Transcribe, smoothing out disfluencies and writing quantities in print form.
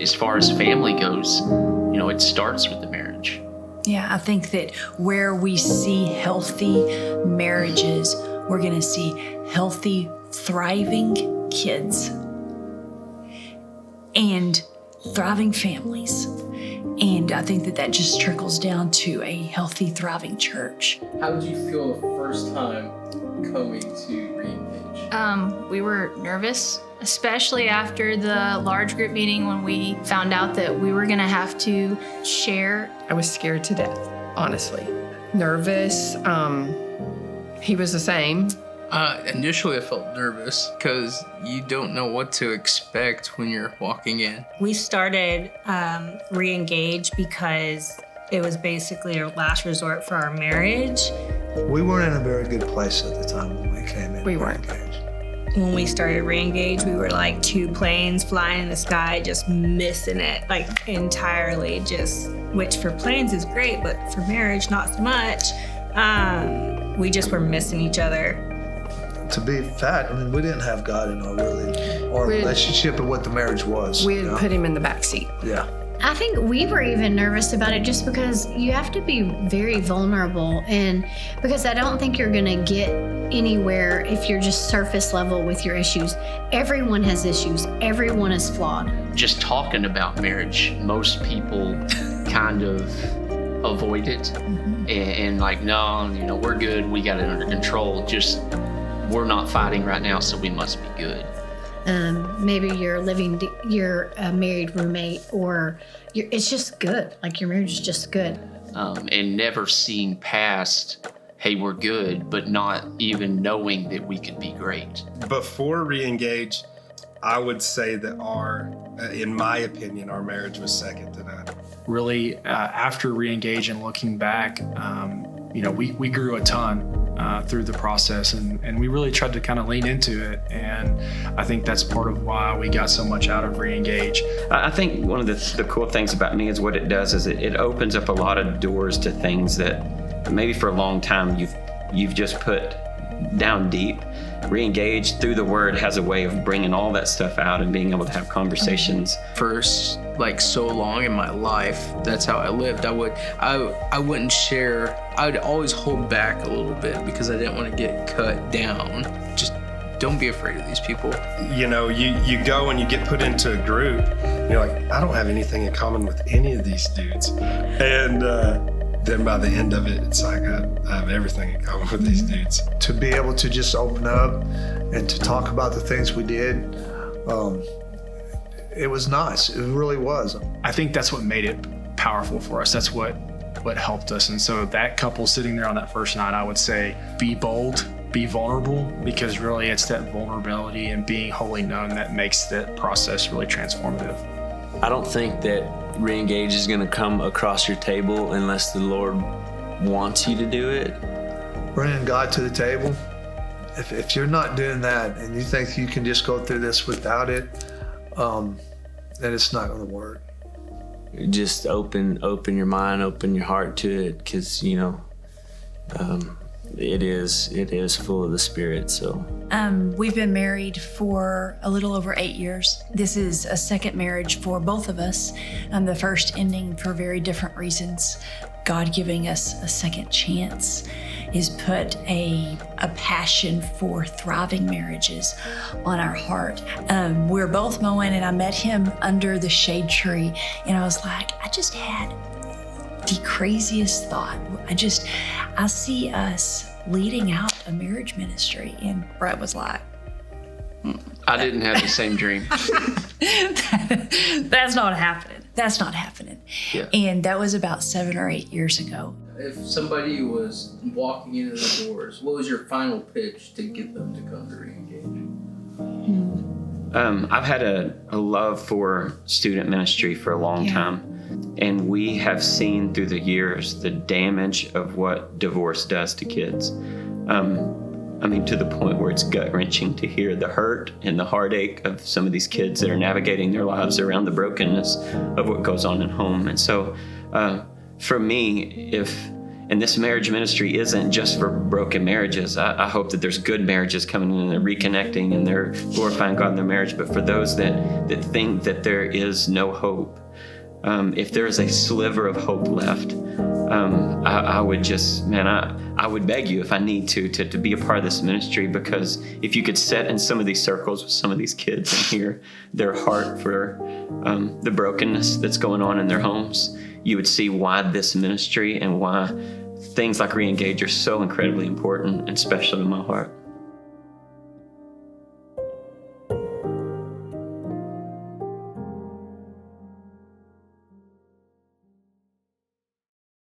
As far as family goes, it starts with the marriage. Yeah, I think that where we see healthy marriages, we're going to see healthy, thriving kids and thriving families. And I think that just trickles down to a healthy, thriving church. How did you feel the first time coming to ReEngage? We were nervous, especially after the large group meeting when we found out that we were going to have to share. I was scared to death, honestly. Nervous. He was the same. Initially, I felt nervous because you don't know what to expect when you're walking in. We started ReEngage because it was basically our last resort for our marriage. We weren't in a very good place at the time when we came in. We weren't. When we started ReEngage, we were like two planes flying in the sky, just missing it, like entirely, which for planes is great, but for marriage, not so much. We just were missing each other. To be fact, we didn't have God in our relationship and what the marriage was. We had put him in the back seat. Yeah. I think we were even nervous about it just because you have to be very vulnerable, and because I don't think you're going to get anywhere if you're just surface level with your issues. Everyone has issues. Everyone is flawed. Just talking about marriage, most people kind of avoid it and like, no, we're good. We got it under control. Just, we're not fighting right now, so we must be good. Maybe you're a married roommate, or it's just good. Like your marriage is just good. And never seeing past, hey, we're good, but not even knowing that we could be great. Before ReEngage, I would say that in my opinion, our marriage was second to none. Really, after ReEngage and looking back, we grew a ton through the process, and we really tried to kind of lean into it. And I think that's part of why we got so much out of ReEngage. I think one of the cool things about me is what it does is it opens up a lot of doors to things that maybe for a long time you've just put down deep. ReEngage through the word has a way of bringing all that stuff out and being able to have conversations. First, so long in my life, that's how I lived. I wouldn't share. I'd always hold back a little bit because I didn't want to get cut down. Just don't be afraid of these people. You go and you get put into a group, and you're like, I don't have anything in common with any of these dudes. And then by the end of it, it's like I have everything in common with these dudes. To be able to just open up and to talk about the things we did, it was nice. It really was. I think that's what made it powerful for us. That's what helped us. And so that couple sitting there on that first night, I would say, be bold, be vulnerable, because really it's that vulnerability and being wholly known that makes that process really transformative. I don't think that ReEngage is going to come across your table unless the Lord wants you to do it. Bringing God to the table. If you're not doing that and you think you can just go through this without it, then it's not going to work. Just open your mind, open your heart to it, because it is full of the Spirit. So we've been married for a little over 8 years. This is a second marriage for both of us. The first ending for very different reasons. God giving us a second chance is put a passion for thriving marriages on our heart. We were both mowing, and I met him under the shade tree, and I was like, I just had the craziest thought. I see us leading out a marriage ministry. And Brett was like, I didn't have the same dream. That's not happening. That's not happening. Yeah. And that was about 7 or 8 years ago. If somebody was walking into the doors, what was your final pitch to get them to come to ReEngage? I've had a love for student ministry for a long time. And we have seen through the years the damage of what divorce does to kids. To the point where it's gut-wrenching to hear the hurt and the heartache of some of these kids that are navigating their lives around the brokenness of what goes on at home. And so for me, And this marriage ministry isn't just for broken marriages. I hope that there's good marriages coming in and they're reconnecting and they're glorifying God in their marriage. But for those that think that there is no hope, if there is a sliver of hope left, I would just, I would beg you if I need to be a part of this ministry, because if you could sit in some of these circles with some of these kids and hear their heart for the brokenness that's going on in their homes, you would see why this ministry and why things like ReEngage are so incredibly important and special to my heart.